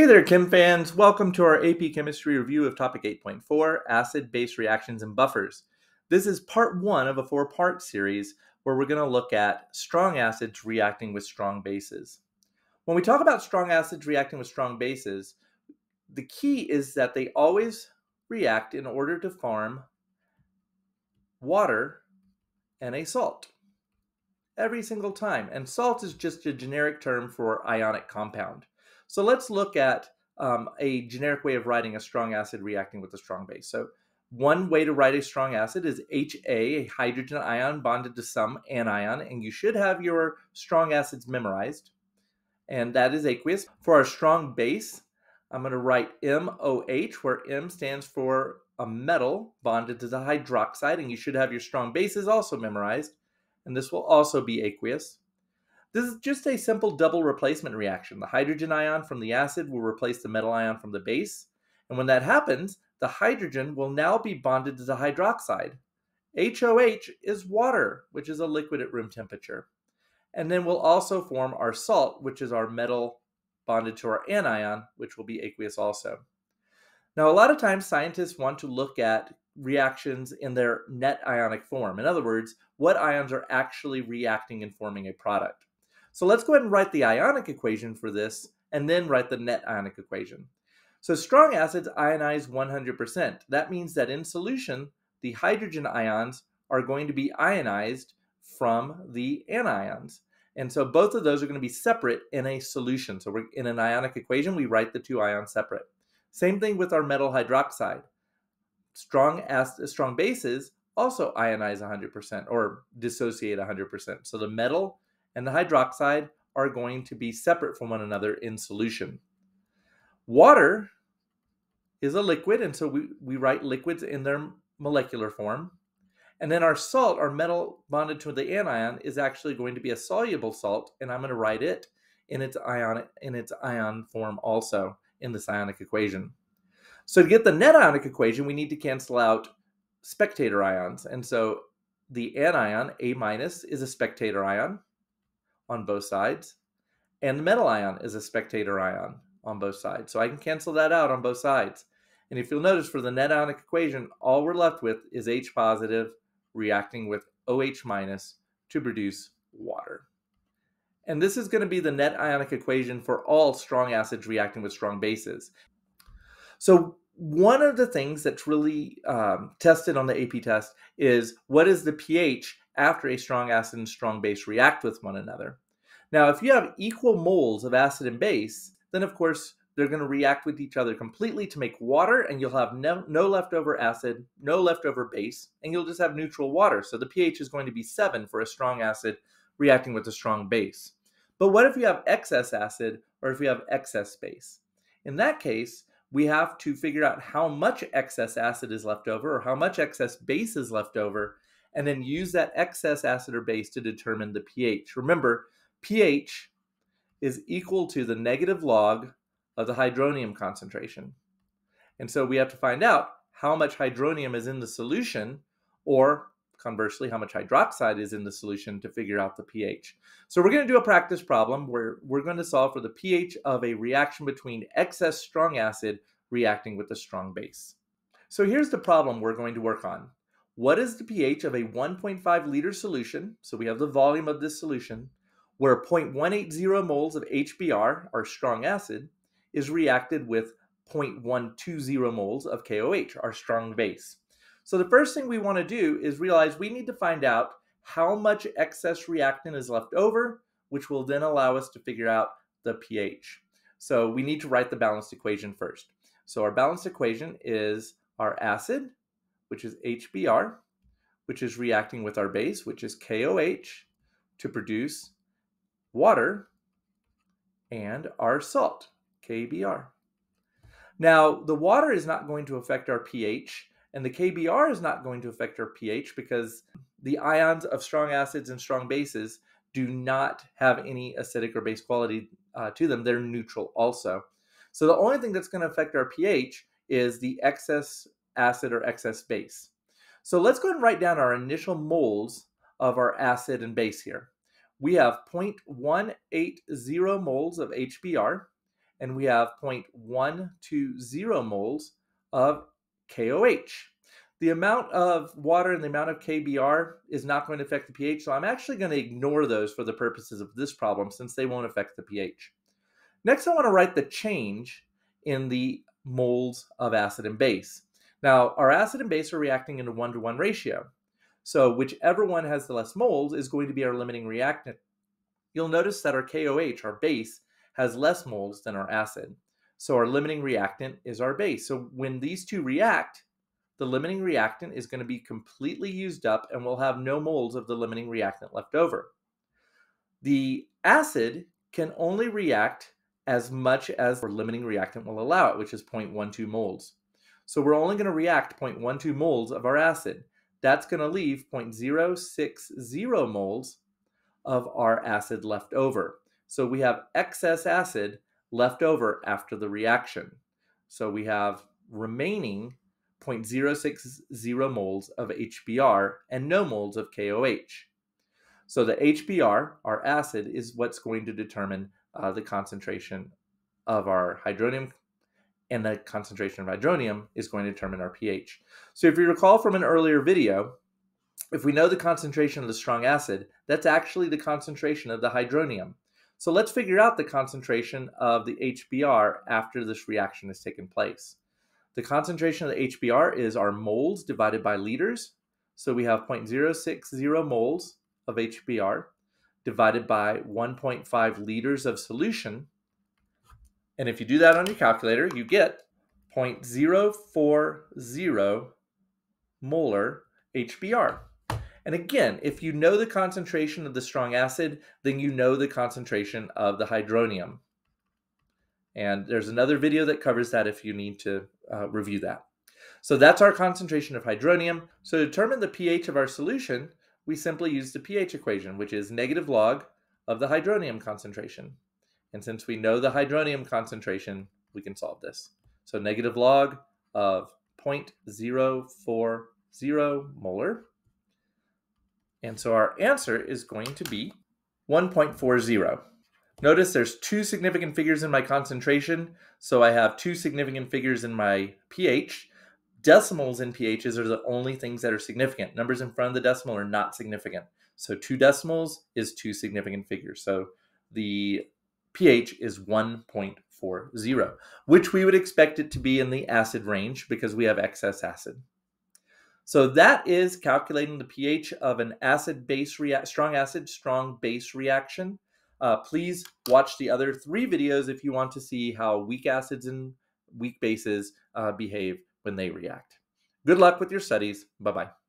Hey there, Chem fans. Welcome to our AP Chemistry review of Topic 8.4, Acid-Base Reactions and Buffers. This is part one of a four-part series where we're going to look at strong acids reacting with strong bases. When we talk about strong acids reacting with strong bases, the key is that they always react in order to form water and a salt. Every single time. And salt is just a generic term for ionic compound. So let's look at a generic way of writing a strong acid reacting with a strong base. So one way to write a strong acid is HA, a hydrogen ion bonded to some anion, and you should have your strong acids memorized, and that is aqueous. For our strong base, I'm going to write MOH, where M stands for a metal bonded to the hydroxide, and you should have your strong bases also memorized, and this will also be aqueous. This is just a simple double replacement reaction. The hydrogen ion from the acid will replace the metal ion from the base. And when that happens, the hydrogen will now be bonded to the hydroxide. HOH is water, which is a liquid at room temperature. And then we'll also form our salt, which is our metal bonded to our anion, which will be aqueous also. Now, a lot of times scientists want to look at reactions in their net ionic form. In other words, what ions are actually reacting and forming a product. So let's go ahead and write the ionic equation for this, and then write the net ionic equation. So strong acids ionize 100%. That means that in solution, the hydrogen ions are going to be ionized from the anions. And so both of those are going to be separate in a solution. So we're in an ionic equation, we write the two ions separate. Same thing with our metal hydroxide. Strong bases also ionize 100% or dissociate 100%. So the metal and the hydroxide are going to be separate from one another in solution. Water is a liquid, and so we write liquids in their molecular form. And then our salt, our metal bonded to the anion, is actually going to be a soluble salt, and I'm going to write it in its ion form also in this ionic equation. So to get the net ionic equation, we need to cancel out spectator ions. And so the anion, A-, is a spectator ion on both sides, and the metal ion is a spectator ion on both sides. So I can cancel that out on both sides. And if you'll notice, for the net ionic equation, all we're left with is H positive reacting with OH- to produce water. And this is going to be the net ionic equation for all strong acids reacting with strong bases. So one of the things that's really tested on the AP test is what is the pH after a strong acid and strong base react with one another. Now, if you have equal moles of acid and base, then of course they're going to react with each other completely to make water, and you'll have no leftover acid, no leftover base, and you'll just have neutral water. So the pH is going to be 7 for a strong acid reacting with a strong base. But what if you have excess acid or if you have excess base? In that case, we have to figure out how much excess acid is left over or how much excess base is left over, and then use that excess acid or base to determine the pH. Remember, pH is equal to the negative log of the hydronium concentration. And so we have to find out how much hydronium is in the solution, or conversely, how much hydroxide is in the solution, to figure out the pH. So we're going to do a practice problem where we're going to solve for the pH of a reaction between excess strong acid reacting with a strong base. So here's the problem we're going to work on. What is the pH of a 1.5 liter solution? So we have the volume of this solution, where 0.180 moles of HBr, our strong acid, is reacted with 0.120 moles of KOH, our strong base. So the first thing we want to do is realize we need to find out how much excess reactant is left over, which will then allow us to figure out the pH. So we need to write the balanced equation first. So our balanced equation is our acid, which is HBr, which is reacting with our base, which is KOH, to produce water, and our salt, KBr. Now, the water is not going to affect our pH, and the KBr is not going to affect our pH because the ions of strong acids and strong bases do not have any acidic or base quality to them. They're neutral also. So the only thing that's going to affect our pH is the excess acid or excess base. So let's go ahead and write down our initial moles of our acid and base here. We have 0.180 moles of HBr, and we have 0.120 moles of KOH. The amount of water and the amount of KBr is not going to affect the pH, so I'm actually going to ignore those for the purposes of this problem since they won't affect the pH. Next, I want to write the change in the moles of acid and base. Now, our acid and base are reacting in a 1-to-1 ratio. So whichever one has the less moles is going to be our limiting reactant. You'll notice that our KOH, our base, has less moles than our acid. So our limiting reactant is our base. So when these two react, the limiting reactant is going to be completely used up and we'll have no moles of the limiting reactant left over. The acid can only react as much as the limiting reactant will allow it, which is 0.12 moles. So we're only going to react 0.12 moles of our acid. That's going to leave 0.060 moles of our acid left over. So we have excess acid left over after the reaction. So we have remaining 0.060 moles of HBr and no moles of KOH. So the HBr, our acid, is what's going to determine the concentration of our hydronium, and the concentration of hydronium is going to determine our pH. So if you recall from an earlier video, if we know the concentration of the strong acid, that's actually the concentration of the hydronium. So let's figure out the concentration of the HBr after this reaction has taken place. The concentration of the HBr is our moles divided by liters. So we have 0.060 moles of HBr divided by 1.5 liters of solution. And if you do that on your calculator, you get 0.040 molar HBr. And again, if you know the concentration of the strong acid, then you know the concentration of the hydronium. And there's another video that covers that if you need to review that. So that's our concentration of hydronium. So to determine the pH of our solution, we simply use the pH equation, which is negative log of the hydronium concentration. And since we know the hydronium concentration, we can solve this. So negative log of 0.040 molar. And so our answer is going to be 1.40. Notice there's two significant figures in my concentration, so I have two significant figures in my pH. Decimals in pHs are the only things that are significant. Numbers in front of the decimal are not significant. So 2 decimals is 2 significant figures. So the pH is 1.40, which we would expect it to be in the acid range because we have excess acid. So that is calculating the pH of an acid-base strong acid, strong base reaction. Please watch the other 3 videos if you want to see how weak acids and weak bases behave when they react. Good luck with your studies. Bye-bye.